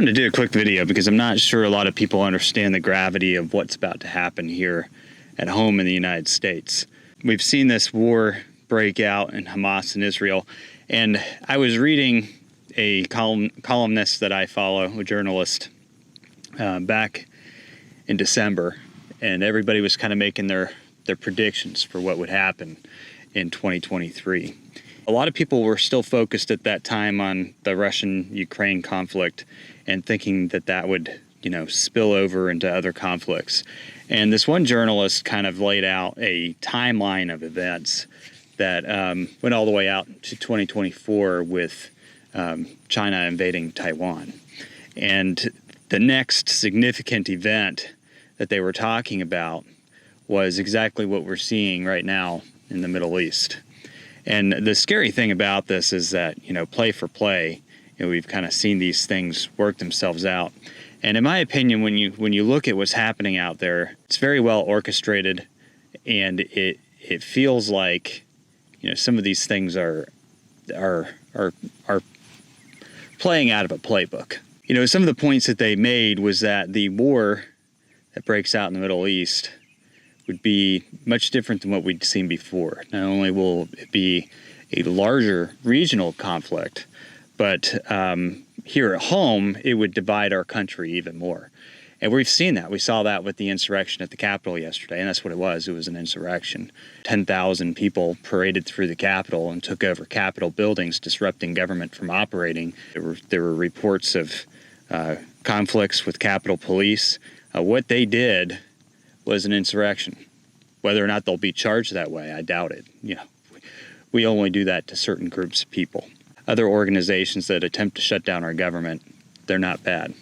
wanted to do a quick video because I'm not sure a lot of people understand the gravity of what's about to happen here at home in the United States. We've seen this war break out in Hamas and Israel, and I was reading a columnist that I follow, a journalist, back in December, and everybody was kind of making their predictions for what would happen in 2023. A lot of people were still focused at that time on the Russian-Ukraine conflict and thinking that that would, spill over into other conflicts. And this one journalist kind of laid out a timeline of events that went all the way out to 2024 with China invading Taiwan. And the next significant event that they were talking about was exactly what we're seeing right now in the Middle East. And the scary thing about this is that, play for play, we've kind of seen these things work themselves out. And in my opinion, when you look at what's happening out there, it's very well orchestrated, and it feels like, some of these things are playing out of a playbook. Some of the points that they made was that the war that breaks out in the Middle East would be much different than what we'd seen before. Not only will it be a larger regional conflict, but here at home, it would divide our country even more. And we've seen that. We saw that with the insurrection at the Capitol yesterday, and that's what it was. It was an insurrection. 10,000 people paraded through the Capitol and took over Capitol buildings, disrupting government from operating. There were reports of conflicts with Capitol Police. What they did was an insurrection. Whether or not they'll be charged that way, I doubt it. We only do that to certain groups of people. Other organizations that attempt to shut down our government, they're not bad.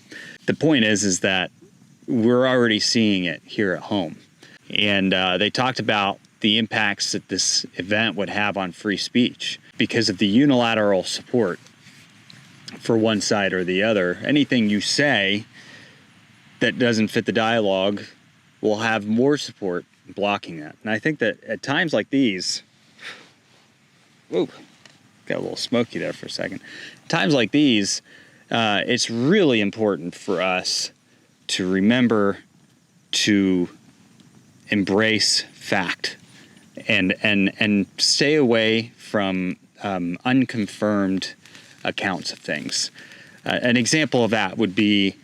The point is that we're already seeing it here at home. And they talked about the impacts that this event would have on free speech because of the unilateral support for one side or the other. Anything you say that doesn't fit the dialogue will have more support blocking that. And I think that at times like these, whoa, got a little smoky there for a second. Times like these, it's really important for us to remember to embrace fact and stay away from unconfirmed accounts of things. An example of that would be,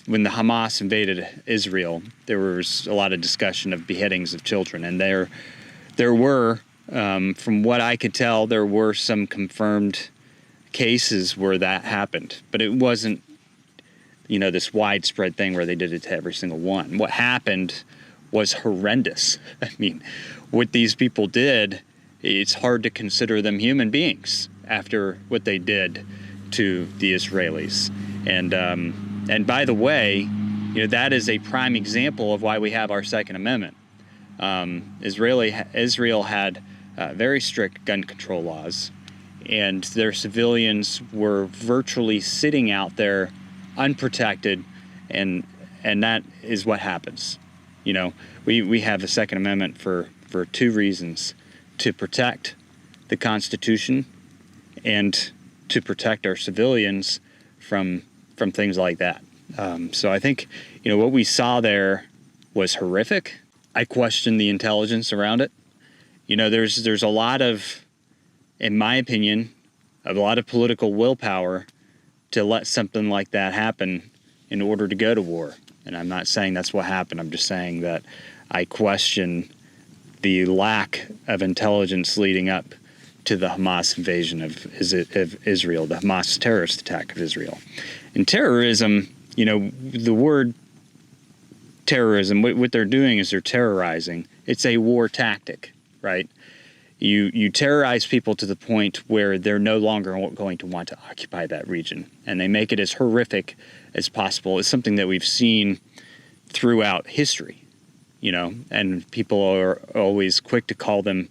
when the Hamas invaded Israel, there was a lot of discussion of beheadings of children, and there were, from what I could tell, there were some confirmed cases where that happened, but it wasn't, this widespread thing where they did it to every single one. What happened was horrendous. I mean, what these people did, it's hard to consider them human beings after what they did to the Israelis. And by the way, that is a prime example of why we have our Second Amendment. Israel had very strict gun control laws, and their civilians were virtually sitting out there unprotected, and that is what happens. We have the Second Amendment for two reasons: to protect the Constitution and to protect our civilians from things like that. So I think, what we saw there was horrific. I question the intelligence around it. There's a lot of, in my opinion, a lot of political willpower to let something like that happen in order to go to war. And I'm not saying that's what happened. I'm just saying that I question the lack of intelligence leading up to the Hamas invasion of Israel, the Hamas terrorist attack of Israel. And terrorism, the word terrorism, what they're doing is they're terrorizing. It's a war tactic, right? You terrorize people to the point where they're no longer going to want to occupy that region. And they make it as horrific as possible. It's something that we've seen throughout history, and people are always quick to call them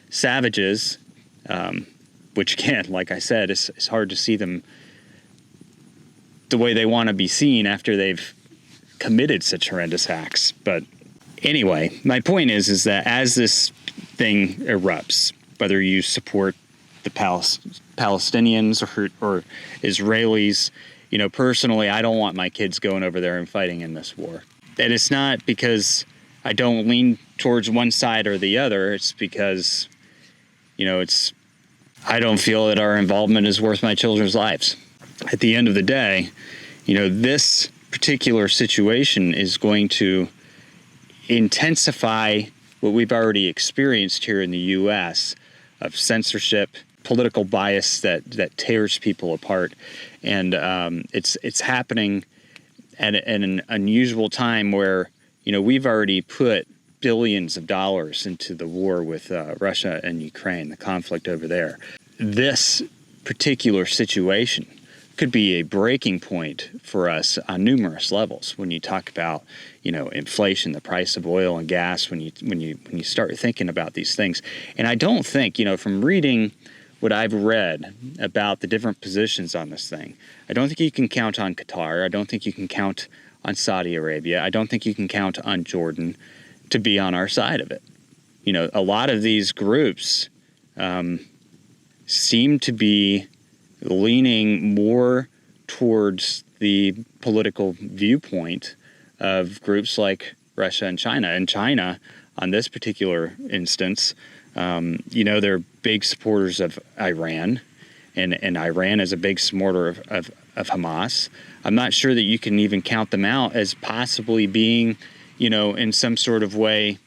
savages, which again, like I said, it's hard to see them the way they want to be seen after they've committed such horrendous acts. But anyway, my point is that as this thing erupts, whether you support the Palestinians or Israelis, personally, I don't want my kids going over there and fighting in this war. And it's not because I don't lean towards one side or the other. It's because, I don't feel that our involvement is worth my children's lives. At the end of the day, this particular situation is going to intensify what we've already experienced here in the U.S. of censorship, political bias that tears people apart. And it's happening at an unusual time where, we've already put billions of dollars into the war with Russia and Ukraine, the conflict over there. This particular situation could be a breaking point for us on numerous levels. When you talk about, inflation, the price of oil and gas, when you start thinking about these things. And I don't think, from reading what I've read about the different positions on this thing, I don't think you can count on Qatar. I don't think you can count on Saudi Arabia. I don't think you can count on Jordan to be on our side of it. A lot of these groups seem to be leaning more towards the political viewpoint of groups like Russia and China. And China, on this particular instance, they're big supporters of Iran, and Iran is a big supporter of Hamas. I'm not sure that you can even count them out as possibly being, in some sort of way,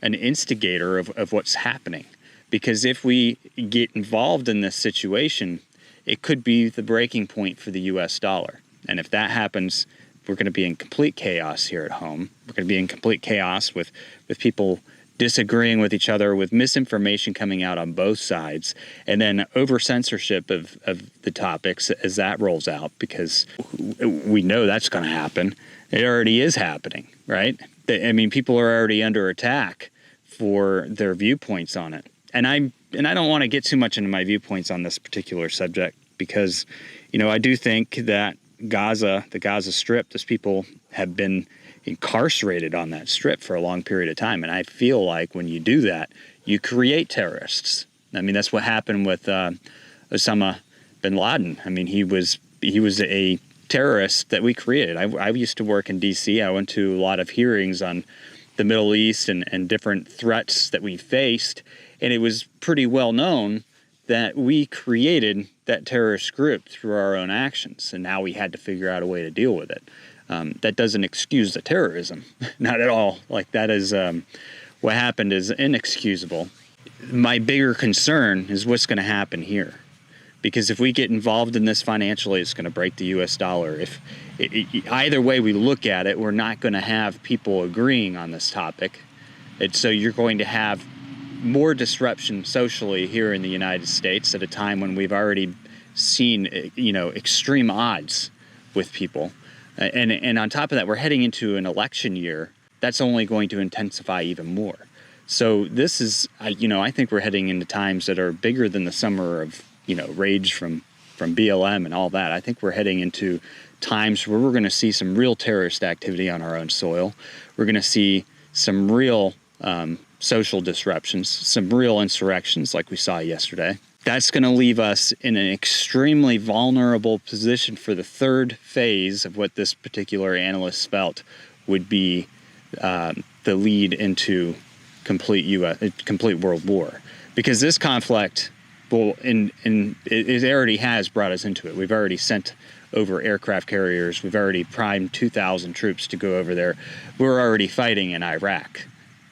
an instigator of what's happening. Because if we get involved in this situation, it could be the breaking point for the U.S. dollar. And if that happens, we're going to be in complete chaos here at home. We're going to be in complete chaos with people disagreeing with each other, with misinformation coming out on both sides, and then over-censorship of the topics as that rolls out, because we know that's going to happen. It already is happening, right? People are already under attack for their viewpoints on it. And I don't want to get too much into my viewpoints on this particular subject because, I do think that the Gaza Strip, those people have been incarcerated on that strip for a long period of time. And I feel like when you do that, you create terrorists. That's what happened with Osama bin Laden. He was a terrorist that we created. I used to work in D.C. I went to a lot of hearings on the Middle East and different threats that we faced. And it was pretty well known that we created that terrorist group through our own actions. And now we had to figure out a way to deal with it. That doesn't excuse the terrorism. Not at all. That is what happened is inexcusable. My bigger concern is what's going to happen here. Because if we get involved in this financially, it's going to break the U.S. dollar. Either way we look at it, we're not going to have people agreeing on this topic. So you're going to have more disruption socially here in the United States at a time when we've already seen, extreme odds with people. And on top of that, we're heading into an election year. That's only going to intensify even more. So this is, I think we're heading into times that are bigger than the summer of, rage from BLM and all that. I think we're heading into times where we're going to see some real terrorist activity on our own soil. We're going to see some real social disruptions, some real insurrections like we saw yesterday. That's going to leave us in an extremely vulnerable position for the third phase of what this particular analyst felt would be the lead into complete world war. Because this conflict, it already has brought us into it. We've already sent over aircraft carriers. We've already primed 2,000 troops to go over there. We're already fighting in Iraq.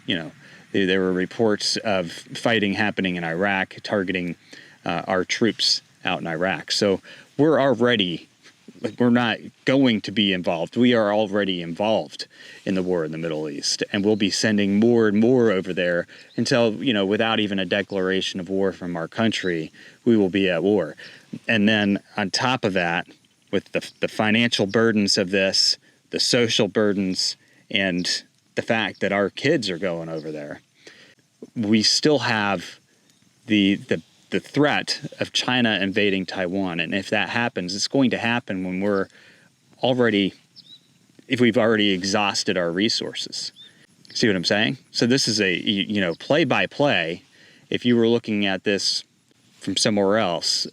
There were reports of fighting happening in Iraq, targeting our troops out in Iraq. So we're not going to be involved. We are already involved in the war in the Middle East, and we'll be sending more and more over there until, without even a declaration of war from our country, we will be at war. And then on top of that, with the financial burdens of this, the social burdens, and the fact that our kids are going over there, we still have the threat of China invading Taiwan. And if that happens, it's going to happen when if we've already exhausted our resources. See what I'm saying? So this is a, play by play. If you were looking at this from somewhere else,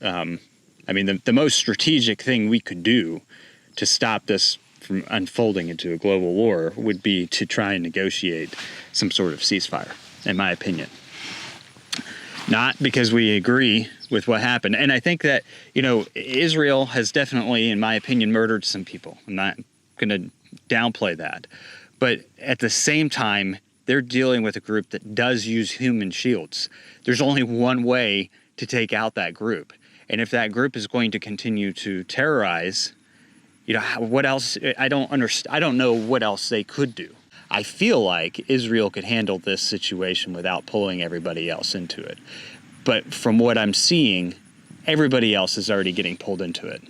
I mean, the most strategic thing we could do to stop this from unfolding into a global war would be to try and negotiate some sort of ceasefire, in my opinion. Not because we agree with what happened. And I think that, Israel has definitely, in my opinion, murdered some people. I'm not going to downplay that. But at the same time, they're dealing with a group that does use human shields. There's only one way to take out that group. And if that group is going to continue to terrorize, what else? I don't know what else they could do. I feel like Israel could handle this situation without pulling everybody else into it. But from what I'm seeing, everybody else is already getting pulled into it.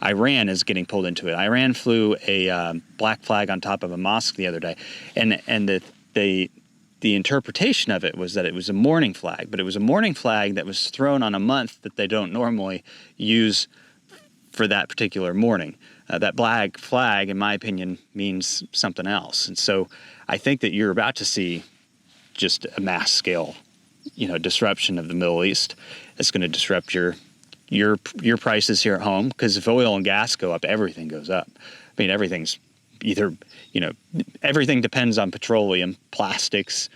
Iran is getting pulled into it. Iran flew a black flag on top of a mosque the other day, and the interpretation of it was that it was a mourning flag, but it was a mourning flag that was thrown on a month that they don't normally use for that particular mourning. That black flag, in my opinion, means something else. And so I think that you're about to see just a mass scale, disruption of the Middle East. It's going to disrupt your prices here at home, because if oil and gas go up, everything goes up. I mean, everything's either, everything depends on petroleum, plastics,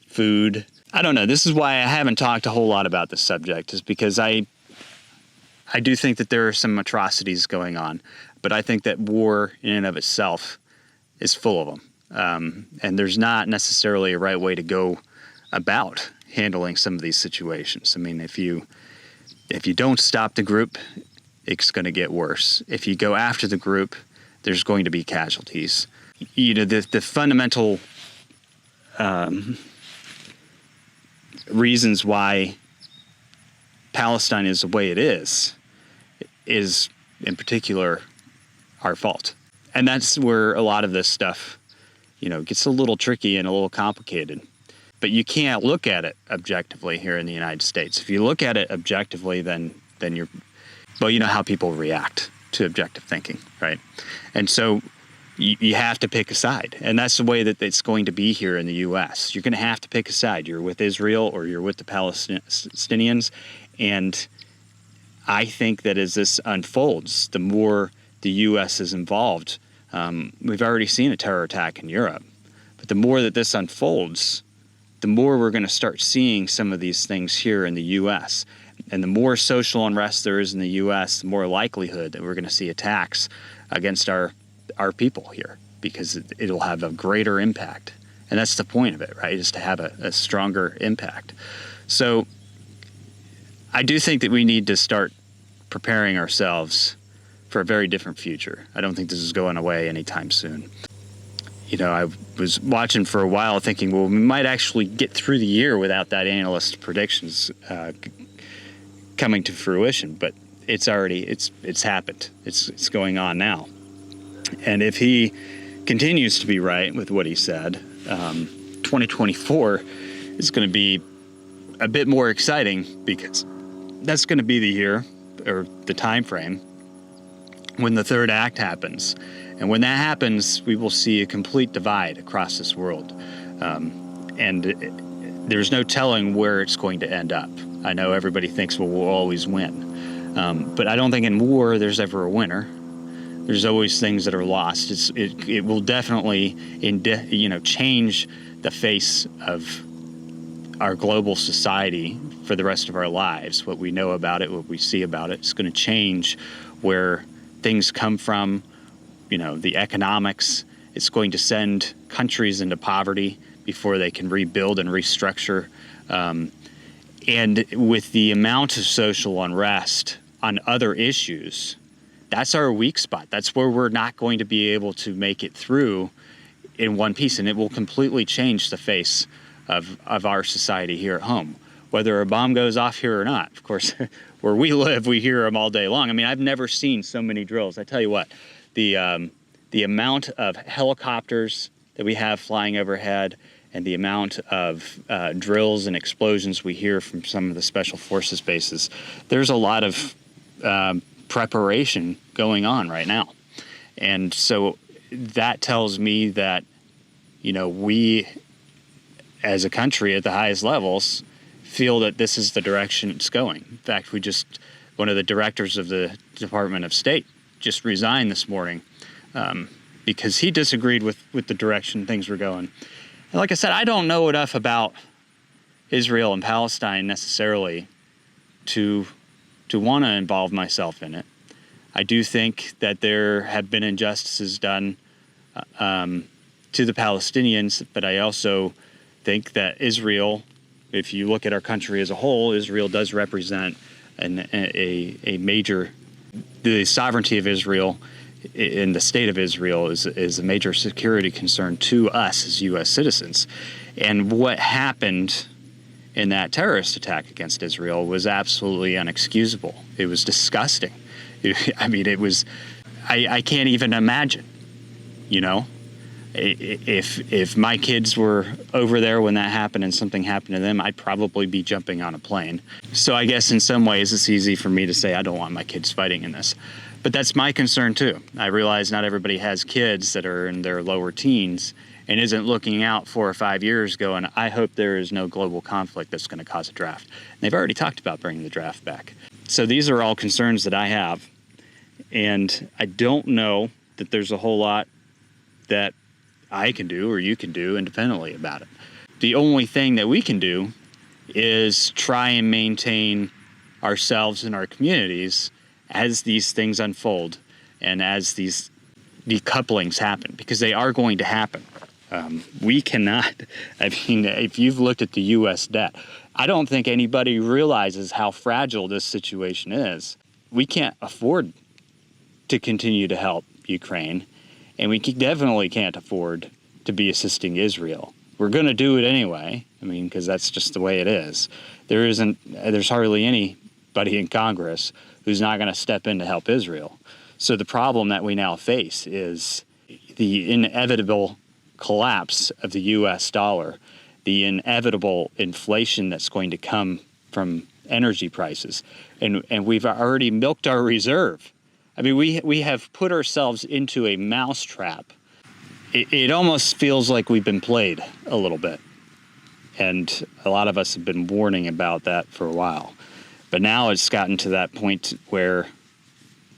food. I don't know. This is why I haven't talked a whole lot about this subject, is because I do think that there are some atrocities going on, but I think that war in and of itself is full of them. And there's not necessarily a right way to go about handling some of these situations. I mean, if you don't stop the group, it's going to get worse. If you go after the group, there's going to be casualties. The fundamental reasons why Palestine is the way it is in particular our fault. And that's where a lot of this stuff, gets a little tricky and a little complicated. But you can't look at it objectively here in the United States. If you look at it objectively, then you're, you know how people react to objective thinking, right? And so you have to pick a side. And that's the way that it's going to be here in the U.S. You're going to have to pick a side. You're with Israel or you're with the Palestinians. And I think that as this unfolds, the more the U.S. is involved, we've already seen a terror attack in Europe, but the more that this unfolds, the more we're going to start seeing some of these things here in the U.S. And the more social unrest there is in the U.S., the more likelihood that we're going to see attacks against our people here, because it'll have a greater impact. And that's the point of it, right, is to have a stronger impact. So I do think that we need to start preparing ourselves for a very different future. I don't think this is going away anytime soon. I was watching for a while thinking, well, we might actually get through the year without that analyst predictions coming to fruition, but it's happened. It's going on now. And if he continues to be right with what he said, 2024 is going to be a bit more exciting, because that's going to be the year or the time frame when the third act happens. And when that happens, we will see a complete divide across this world. And there's no telling where it's going to end up. I know everybody thinks, well, we'll always win. But I don't think in war there's ever a winner. There's always things that are lost. It will definitely change the face of our global society for the rest of our lives. What we know about it, what we see about it, it's going to change where things come from. The economics. It's going to send countries into poverty before they can rebuild and restructure. And with the amount of social unrest on other issues, that's our weak spot. That's where we're not going to be able to make it through in one piece. And it will completely change the face of our society here at home, whether a bomb goes off here or not. Of course, where we live, we hear them all day long. I mean, I've never seen so many drills. I tell you what, the amount of helicopters that we have flying overhead and the amount of drills and explosions we hear from some of the special forces bases, there's a lot of preparation going on right now. And so that tells me that, we as a country at the highest levels feel that this is the direction it's going. In fact, we just one of the directors of the Department of State just resigned this morning because he disagreed with the direction things were going. And like I said, I don't know enough about Israel and Palestine necessarily to want to involve myself in it. I do think that there have been injustices done to the Palestinians, but I also think that Israel, if you look at our country as a whole, Israel does represent a major, the sovereignty of Israel in the state of Israel is a major security concern to us as U.S. citizens. And what happened in that terrorist attack against Israel was absolutely unexcusable. It was disgusting. I mean, it was, I can't even imagine, you know, if my kids were over there when that happened and something happened to them, I'd probably be jumping on a plane. So I guess in some ways it's easy for me to say I don't want my kids fighting in this. But that's my concern too. I realize not everybody has kids that are in their lower teens and isn't looking out 4 or 5 years going, I hope there is no global conflict that's going to cause a draft. And they've already talked about bringing the draft back. So these are all concerns that I have. And I don't know that there's a whole lot that I can do or you can do independently about it. The only thing that we can do is try and maintain ourselves and our communities as these things unfold and as these decouplings happen, because they are going to happen. We cannot, I mean, if you've looked at the U.S. debt, I don't think anybody realizes how fragile this situation is. We can't afford to continue to help Ukraine, and we definitely can't afford to be assisting Israel. We're going to do it anyway, I mean, because that's just the way it is. There's hardly anybody in Congress who's not going to step in to help Israel. So the problem that we now face is the inevitable collapse of the U.S. dollar, the inevitable inflation that's going to come from energy prices. And we've already milked our reserve. I mean, we have put ourselves into a mousetrap. It almost feels like we've been played a little bit. And a lot of us have been warning about that for a while. But now it's gotten to that point where,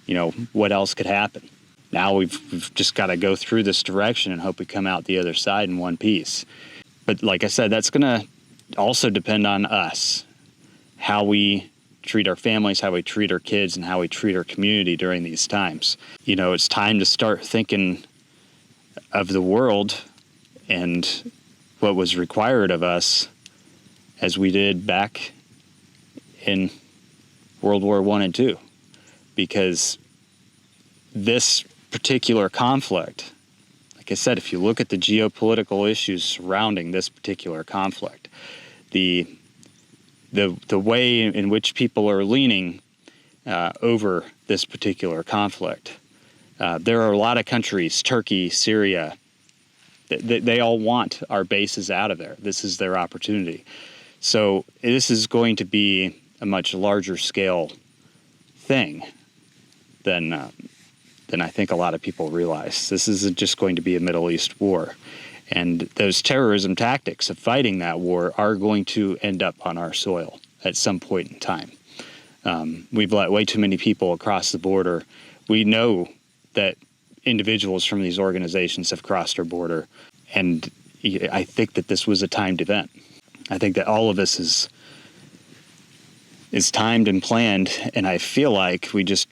you know, what else could happen? Now we've just got to go through this direction and hope we come out the other side in one piece. But like I said, that's going to also depend on us, how we treat our families, how we treat our kids, and how we treat our community during these times. You know, it's time to start thinking of the world and what was required of us as we did back in World War I and II. Because this particular conflict, like I said, if you look at the geopolitical issues surrounding this particular conflict, the way in which people are leaning over this particular conflict, there are a lot of countries, Turkey, Syria, they all want our bases out of there. This is their opportunity. So this is going to be a much larger scale thing than I think a lot of people realize. This isn't just going to be a Middle East war. And those terrorism tactics of fighting that war are going to end up on our soil at some point in time. We've let way too many people across the border. We know that individuals from these organizations have crossed our border. And I think that this was a timed event. I think that all of this is timed and planned. And I feel like we just,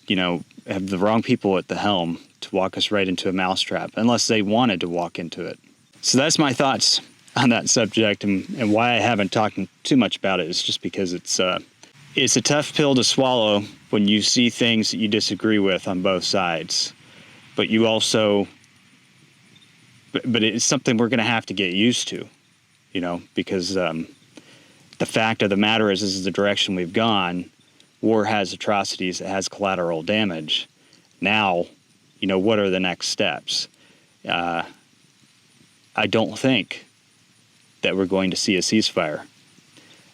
you know, have the wrong people at the helm to walk us right into a mousetrap, unless they wanted to walk into it. So that's my thoughts on that subject, and why I haven't talked too much about it is just because it's a tough pill to swallow when you see things that you disagree with on both sides. But you also, but it's something we're going to have to get used to, you know, because the fact of the matter is, this is the direction we've gone. War has atrocities, it has collateral damage. Now, you know, what are the next steps? I don't think that we're going to see a ceasefire.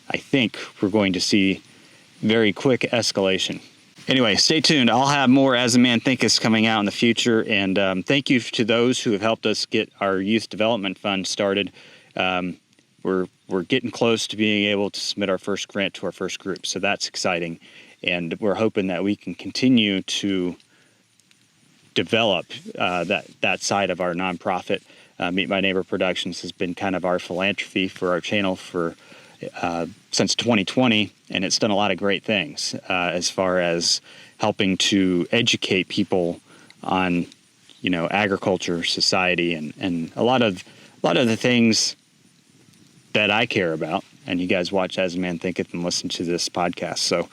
I think we're going to see very quick escalation. Anyway, stay tuned. I'll have more As a Man Thinketh coming out in the future. And thank you to those who have helped us get our youth development fund started. We're getting close to being able to submit our first grant to our first group, so that's exciting. And we're hoping that we can continue to develop that side of our nonprofit. Meet My Neighbor Productions has been kind of our philanthropy for our channel for since 2020, and it's done a lot of great things as far as helping to educate people on, agriculture, society, and a lot of the things that I care about. And you guys watch As a Man Thinketh and listen to this podcast. So,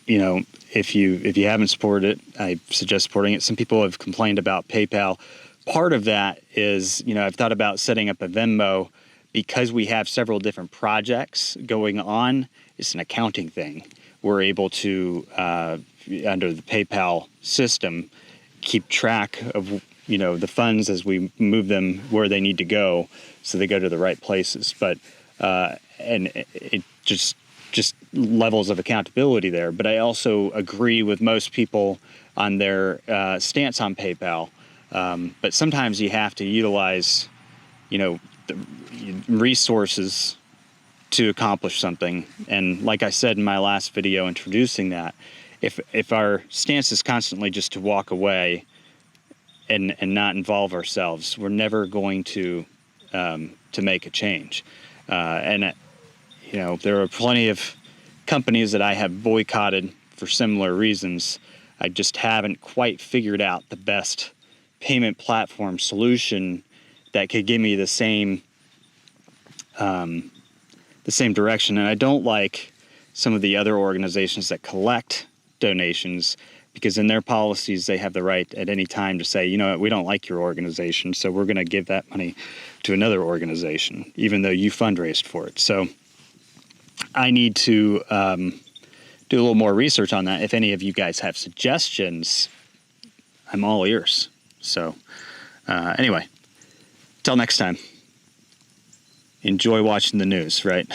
if you haven't supported it, I suggest supporting it. Some people have complained about PayPal. Part of that is, I've thought about setting up a Venmo because we have several different projects going on. It's an accounting thing. We're able to, under the PayPal system, keep track of, the funds as we move them where they need to go, so they go to the right places. But, and it just levels of accountability there. But I also agree with most people on their stance on PayPal. But sometimes you have to utilize, the resources to accomplish something. And like I said in my last video introducing that, if our stance is constantly just to walk away and not involve ourselves, we're never going to make a change. And there are plenty of companies that I have boycotted for similar reasons. I just haven't quite figured out the best payment platform solution that could give me the same direction. And I don't like some of the other organizations that collect donations, because in their policies they have the right at any time to say, we don't like your organization, so we're going to give that money to another organization, even though you fundraised for it. So I need to do a little more research on that. If any of you guys have suggestions, I'm all ears. So anyway, till next time, enjoy watching the news, right?